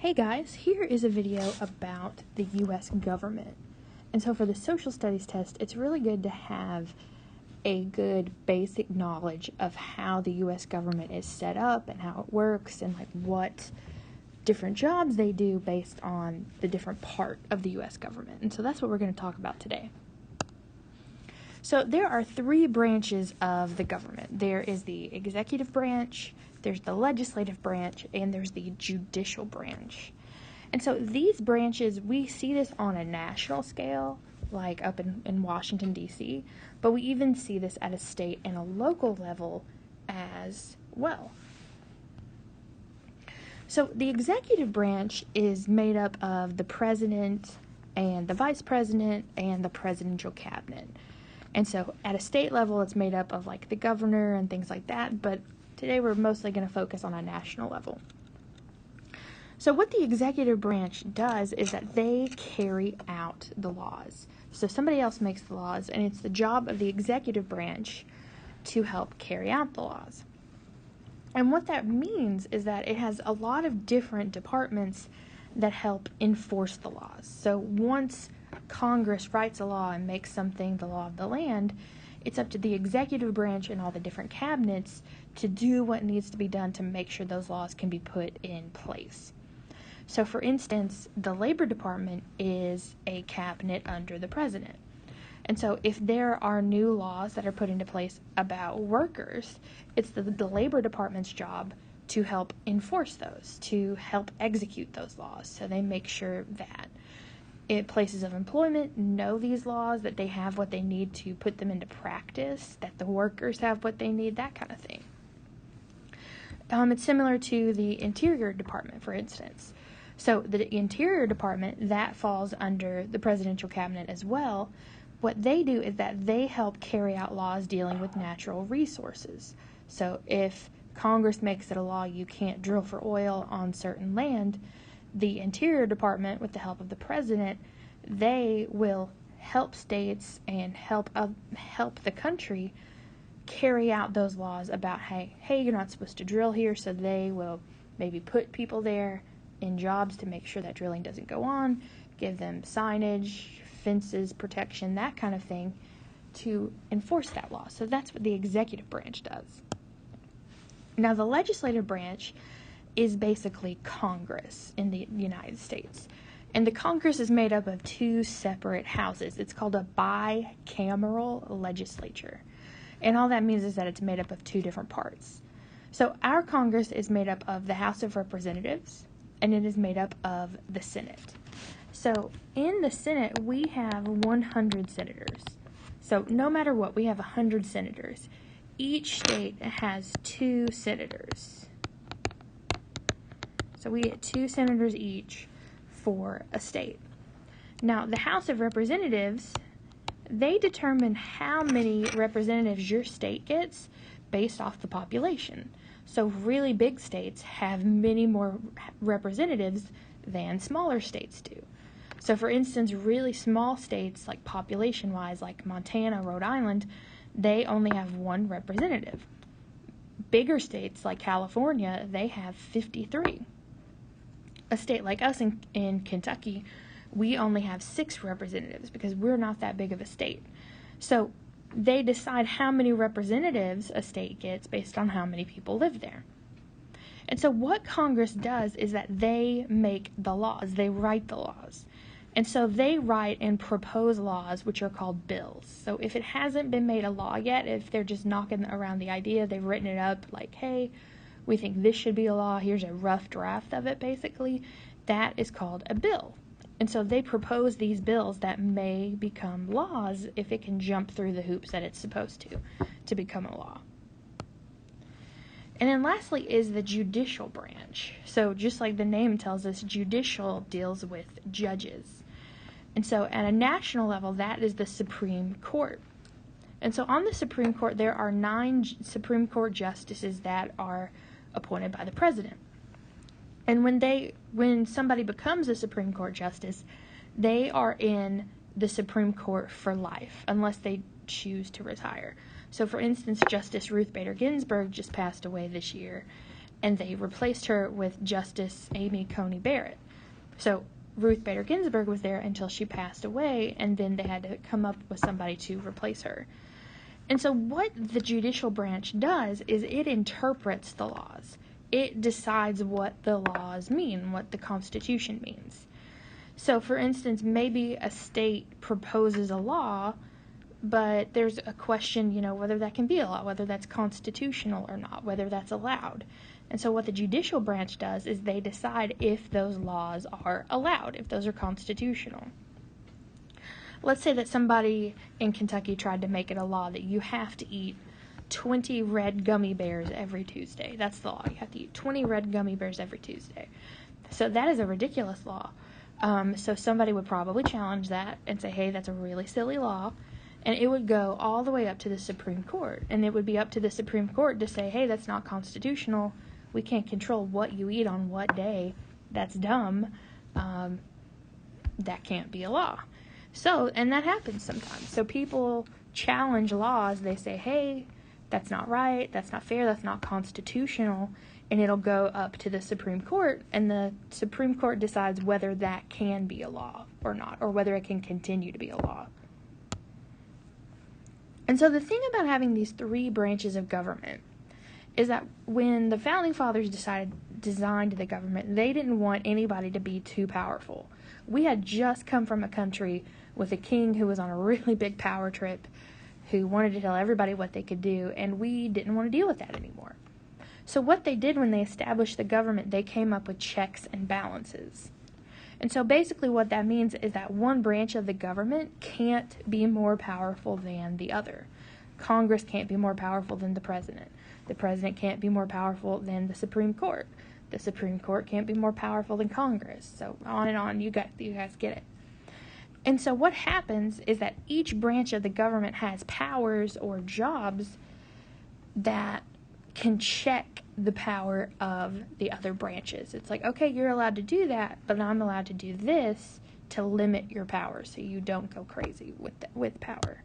Hey guys, here is a video about the U.S. government. And so for the social studies test, it's really good to have a good basic knowledge of how the U.S. government is set up and how it works and like what different jobs they do based on the different part of the U.S. government. And so that's what we're going to talk about today. So there are three branches of the government. There is the executive branch, there's the legislative branch, and there's the judicial branch. And so these branches, we see this on a national scale, like up in Washington, D.C., but we even see this at a state and a local level as well. So the executive branch is made up of the president and the vice president and the presidential cabinet. And so at a state level, it's made up of like the governor and things like that, but today we're mostly going to focus on a national level. So what the executive branch does is that they carry out the laws. So somebody else makes the laws, and it's the job of the executive branch to help carry out the laws. And what that means is that it has a lot of different departments that help enforce the laws. So once Congress writes a law and makes something the law of the land, it's up to the executive branch and all the different cabinets to do what needs to be done to make sure those laws can be put in place. So for instance, the Labor Department is a cabinet under the president. And so if there are new laws that are put into place about workers, it's the Labor Department's job to help enforce those, to help execute those laws. So they make sure that places of employment know these laws, that they have what they need to put them into practice, that the workers have what they need, that kind of thing. It's similar to the Interior Department, for instance. So the Interior Department, that falls under the presidential cabinet as well. What they do is that they help carry out laws dealing with natural resources. So if Congress makes it a law you can't drill for oil on certain land, the Interior Department, with the help of the president, they will help states and help the country carry out those laws about, hey, you're not supposed to drill here, so they will maybe put people there in jobs to make sure that drilling doesn't go on, give them signage, fences, protection, that kind of thing, to enforce that law. So that's what the executive branch does. Now, the legislative branch is basically Congress in the United States. And the Congress is made up of two separate houses. It's called a bicameral legislature. And all that means is that it's made up of two different parts. So our Congress is made up of the House of Representatives, and it is made up of the Senate. So in the Senate, we have 100 senators. So no matter what, we have 100 senators. Each state has 2 senators. So we get 2 senators each for a state. Now, the House of Representatives, they determine how many representatives your state gets based off the population. So really big states have many more representatives than smaller states do. So for instance, really small states, like population-wise, like Montana, Rhode Island, they only have 1 representative. Bigger states like California, they have 53. A state like us in Kentucky, we only have 6 representatives because we're not that big of a state. So they decide how many representatives a state gets based on how many people live there. And so what Congress does is that they make the laws, they write the laws. And so they write and propose laws, which are called bills. So if it hasn't been made a law yet, if they're just knocking around the idea, they've written it up like, hey, we think this should be a law, here's a rough draft of it, basically, that is called a bill. And so they propose these bills that may become laws if it can jump through the hoops that it's supposed to become a law. And then lastly is the judicial branch. So just like the name tells us, judicial deals with judges. And so at a national level, that is the Supreme Court. And so on the Supreme Court, there are 9 Supreme Court justices that are appointed by the president. And when somebody becomes a Supreme Court justice, they are in the Supreme Court for life, unless they choose to retire. So for instance, Justice Ruth Bader Ginsburg just passed away this year, and they replaced her with Justice Amy Coney Barrett. So Ruth Bader Ginsburg was there until she passed away, and then they had to come up with somebody to replace her. And so what the judicial branch does is it interprets the laws. It decides what the laws mean, what the Constitution means. So, for instance, maybe a state proposes a law, but there's a question, whether that can be a law, whether that's constitutional or not, whether that's allowed. And so what the judicial branch does is they decide if those laws are allowed, if those are constitutional. Let's say that somebody in Kentucky tried to make it a law that you have to eat 20 red gummy bears every Tuesday. That's the law. You have to eat 20 red gummy bears every Tuesday. So that is a ridiculous law. So somebody would probably challenge that and say, hey, that's a really silly law. And it would go all the way up to the Supreme Court. And it would be up to the Supreme Court to say, hey, that's not constitutional. We can't control what you eat on what day. That's dumb. That can't be a law. So, and that happens sometimes. So people challenge laws. They say, hey, that's not right. That's not fair. That's not constitutional. And it'll go up to the Supreme Court. And the Supreme Court decides whether that can be a law or not, or whether it can continue to be a law. And so the thing about having these three branches of government is that when the Founding Fathers designed the government, they didn't want anybody to be too powerful. We had just come from a country with a king who was on a really big power trip, who wanted to tell everybody what they could do, and we didn't want to deal with that anymore. So what they did when they established the government, they came up with checks and balances. And so basically what that means is that one branch of the government can't be more powerful than the other. Congress can't be more powerful than the president. The president can't be more powerful than the Supreme Court. The Supreme Court can't be more powerful than Congress. So on and on, you guys get it. And so what happens is that each branch of the government has powers or jobs that can check the power of the other branches. It's like, okay, you're allowed to do that, but I'm allowed to do this to limit your power so you don't go crazy with power.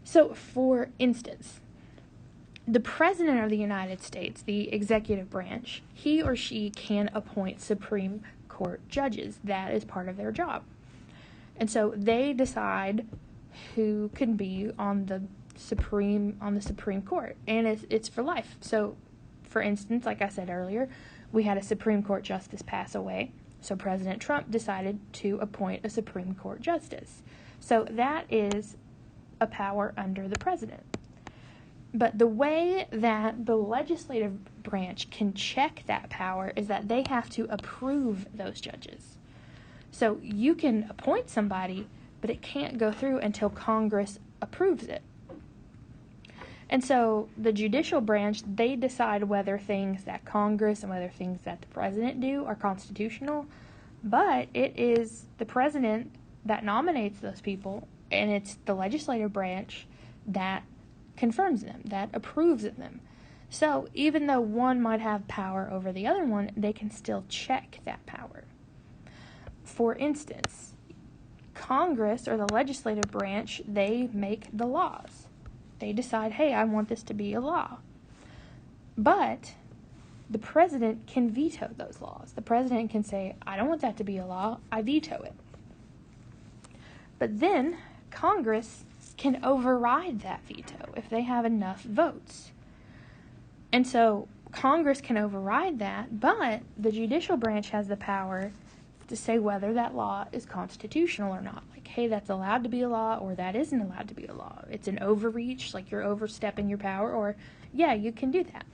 So, for instance, the President of the United States, the executive branch, he or she can appoint Supreme Court judges. That is part of their job. And so they decide who can be on the Supreme Court, and it's for life. So, for instance, like I said earlier, we had a Supreme Court justice pass away, so President Trump decided to appoint a Supreme Court justice. So that is a power under the president. But the way that the legislative branch can check that power is that they have to approve those judges. So you can appoint somebody, but it can't go through until Congress approves it. And so the judicial branch, they decide whether things that Congress and whether things that the president do are constitutional, but it is the president that nominates those people, and it's the legislative branch that confirms them, that approves of them. So even though one might have power over the other one, they can still check that power. For instance, Congress or the legislative branch, they make the laws. They decide, hey, I want this to be a law. But the president can veto those laws. The president can say, I don't want that to be a law, I veto it. But then Congress can override that veto if they have enough votes. And so Congress can override that, but the judicial branch has the power to say whether that law is constitutional or not. Like, hey, that's allowed to be a law, or that isn't allowed to be a law. It's an overreach, like you're overstepping your power, or yeah, you can do that.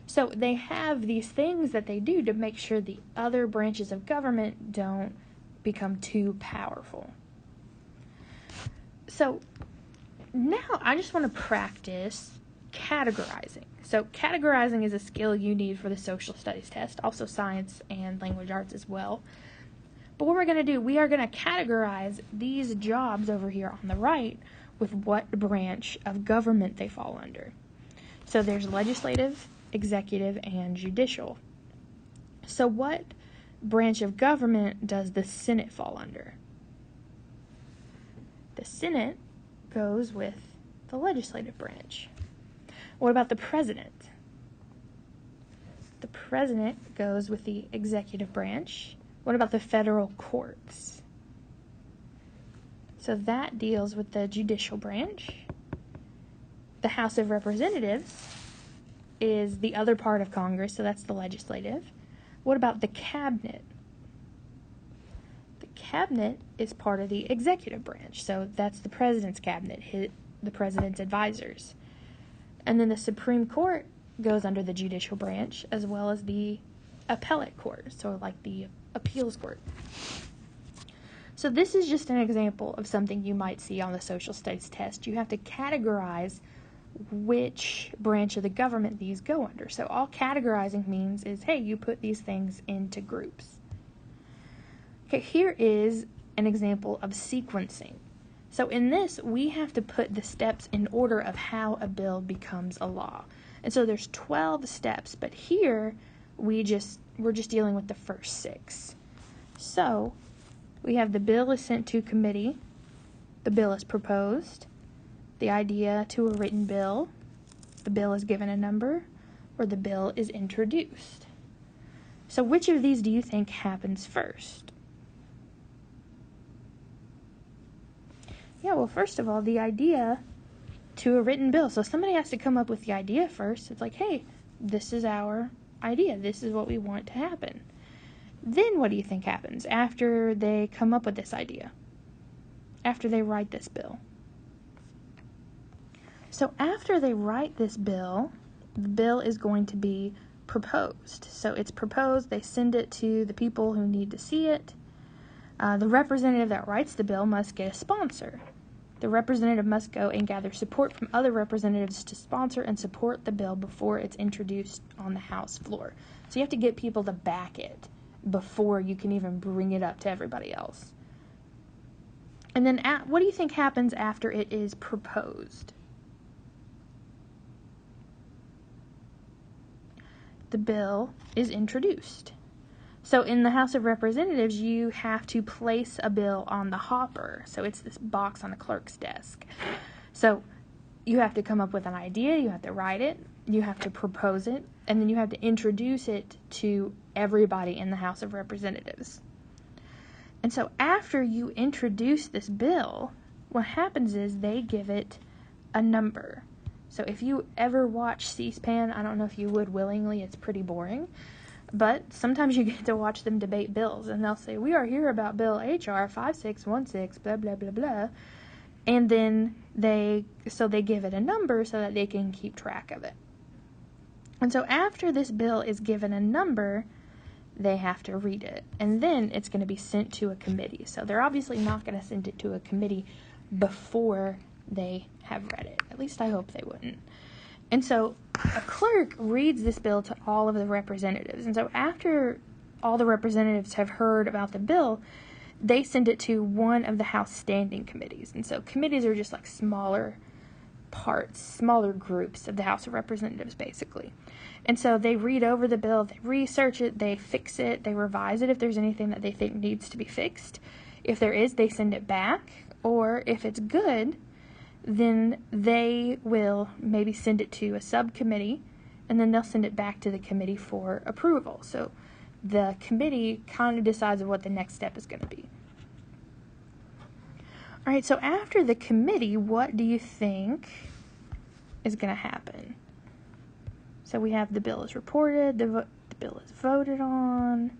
So they have these things that they do to make sure the other branches of government don't become too powerful. So now I just want to practice categorizing. So categorizing is a skill you need for the social studies test, also science and language arts as well. But what we're going to do, we are going to categorize these jobs over here on the right with what branch of government they fall under. So there's legislative, executive, and judicial. So what branch of government does the Senate fall under? The Senate goes with the legislative branch. What about the president? The president goes with the executive branch. What about the federal courts? So that deals with the judicial branch. The House of Representatives is the other part of Congress, so that's the legislative. What about the cabinet? The cabinet is part of the executive branch, so that's the president's cabinet, the president's advisors. And then the Supreme Court goes under the judicial branch, as well as the appellate court, so like the appeals court. So this is just an example of something you might see on the social studies test. You have to categorize which branch of the government these go under. So all categorizing means is, hey, you put these things into groups. Okay, here is an example of sequencing. So in this, we have to put the steps in order of how a bill becomes a law. And so there's 12 steps, but here we're just dealing with the first 6. So we have the bill is sent to committee, the bill is proposed, the idea to a written bill, the bill is given a number, or the bill is introduced. So which of these do you think happens first? Yeah, well, first of all, the idea to a written bill. So somebody has to come up with the idea first. It's like, hey, this is our idea. This is what we want to happen. Then what do you think happens after they come up with this idea? After they write this bill? So after they write this bill, the bill is going to be proposed. So it's proposed, they send it to the people who need to see it. The representative that writes the bill must get a sponsor. The representative must go and gather support from other representatives to sponsor and support the bill before it's introduced on the House floor. So you have to get people to back it before you can even bring it up to everybody else. And then what do you think happens after it is proposed? The bill is introduced. So in the House of Representatives, you have to place a bill on the hopper. So it's this box on the clerk's desk. So you have to come up with an idea, you have to write it, you have to propose it, and then you have to introduce it to everybody in the House of Representatives. And so after you introduce this bill, what happens is they give it a number. So if you ever watch C-SPAN, I don't know if you would willingly, it's pretty boring. But sometimes you get to watch them debate bills, and they'll say, we are here about Bill H.R. 5616, blah, blah, blah, blah. And then they give it a number so that they can keep track of it. And so after this bill is given a number, they have to read it. And then it's going to be sent to a committee. So they're obviously not going to send it to a committee before they have read it. At least I hope they wouldn't. And so a clerk reads this bill to all of the representatives. And so after all the representatives have heard about the bill, they send it to one of the House standing committees. And so committees are just like smaller parts, smaller groups of the House of Representatives, basically. And so they read over the bill, they research it, they fix it, they revise it if there's anything that they think needs to be fixed. If there is, they send it back. Or if it's good, then they will maybe send it to a subcommittee, and then they'll send it back to the committee for approval. So the committee kind of decides what the next step is going to be. All right, so after the committee, what do you think is going to happen? So we have the bill is reported, the bill is voted on,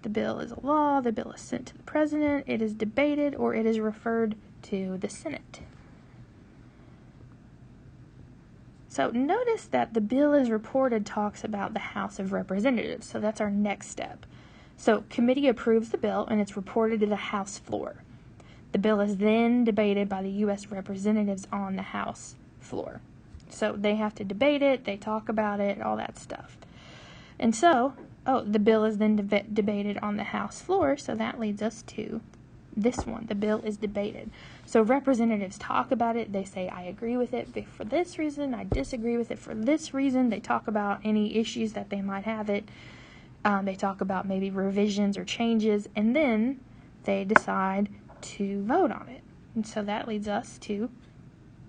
the bill is a law, the bill is sent to the president, it is debated, or it is referred to the Senate. So notice that the bill is reported talks about the House of Representatives, so that's our next step. So committee approves the bill and it's reported to the House floor. The bill is then debated by the U.S. representatives on the House floor. So they have to debate it, they talk about it, all that stuff. And so, the bill is then debated on the House floor, so that leads us to this one. The bill is debated. So representatives talk about it. They say, I agree with it for this reason. I disagree with it for this reason. They talk about any issues that they might have it. They talk about maybe revisions or changes. And then they decide to vote on it. And so that leads us to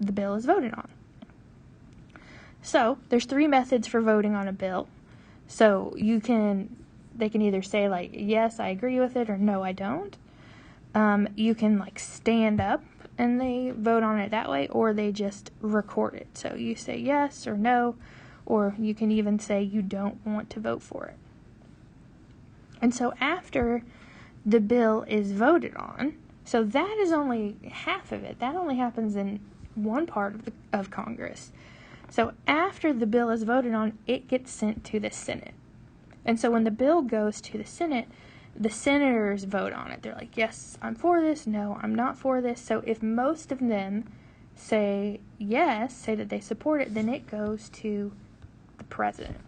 the bill is voted on. So there's 3 methods for voting on a bill. So they can either say like, yes, I agree with it, or no, I don't. You can like stand up and they vote on it that way, or they just record it. So you say yes or no, or you can even say you don't want to vote for it. And so after the bill is voted on, so that is only half of it. That only happens in one part of Congress. So after the bill is voted on, it gets sent to the Senate. And so when the bill goes to the Senate, the senators vote on it. They're like, yes, I'm for this. No, I'm not for this. So if most of them say yes, say that they support it, then it goes to the president.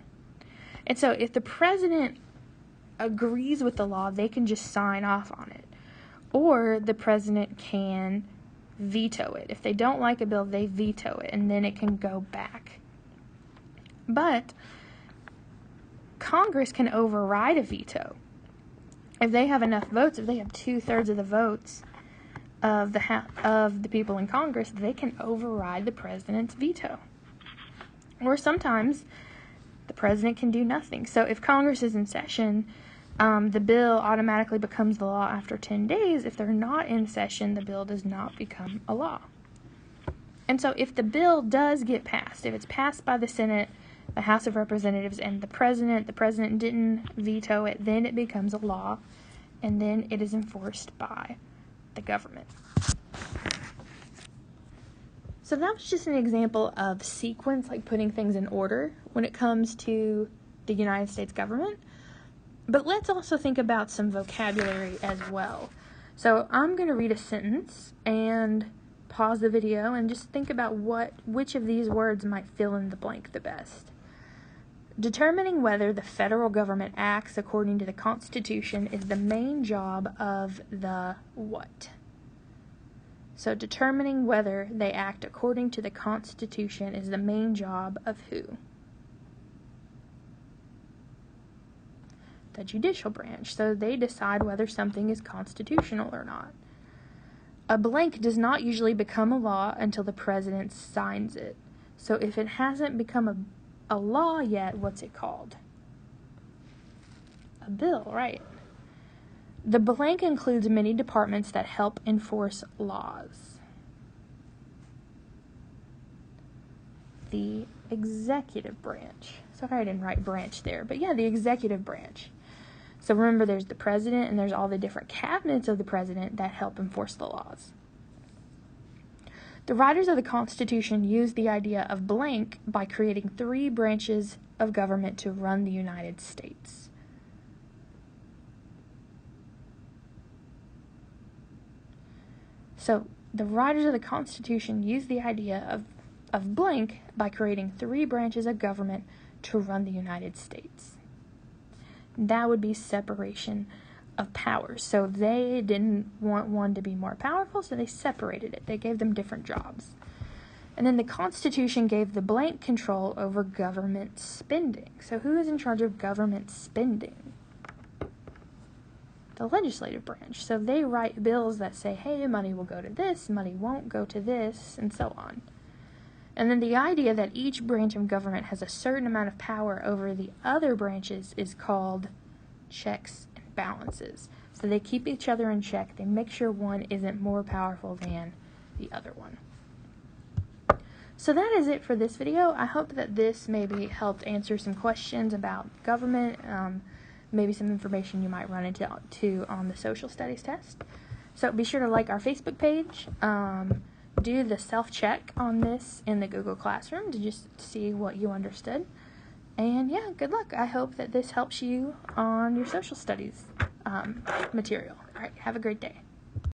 And so if the president agrees with the law, they can just sign off on it. Or the president can veto it. If they don't like a bill, they veto it, and then it can go back. But Congress can override a veto. If they have enough votes, if they have 2/3 of the votes of the people in Congress, they can override the president's veto. Or sometimes the president can do nothing. So if Congress is in session, the bill automatically becomes the law after 10 days. If they're not in session, the bill does not become a law. And so if the bill does get passed, if it's passed by the Senate, the House of Representatives, and the president didn't veto it, then it becomes a law, and then it is enforced by the government. So that was just an example of sequence, like putting things in order when it comes to the United States government. But let's also think about some vocabulary as well. So I'm going to read a sentence and pause the video and just think about which of these words might fill in the blank the best. Determining whether the federal government acts according to the Constitution is the main job of the what? So determining whether they act according to the Constitution is the main job of who? The judicial branch. So they decide whether something is constitutional or not. A blank does not usually become a law until the president signs it. So if it hasn't become a law yet, what's it called? A bill, right? The blank includes many departments that help enforce laws. The executive branch. Sorry I didn't write branch there, but yeah, the executive branch. So remember, there's the president and there's all the different cabinets of the president that help enforce the laws. The writers of the Constitution used the idea of blank by creating 3 branches of government to run the United States. So the writers of the Constitution used the idea of blank by creating 3 branches of government to run the United States. That would be separation of powers. So they didn't want one to be more powerful, so they separated it. They gave them different jobs. And then the Constitution gave the blank control over government spending. So who is in charge of government spending? The legislative branch. So they write bills that say, hey, money will go to this, money won't go to this, and so on. And then the idea that each branch of government has a certain amount of power over the other branches is called checks and balances. So they keep each other in check. They make sure one isn't more powerful than the other one. So that is it for this video. I hope that this maybe helped answer some questions about government, maybe some information you might run into on the social studies test. So be sure to like our Facebook page. Do the self-check on this in the Google Classroom to just see what you understood. And yeah, good luck. I hope that this helps you on your social studies material. All right, have a great day.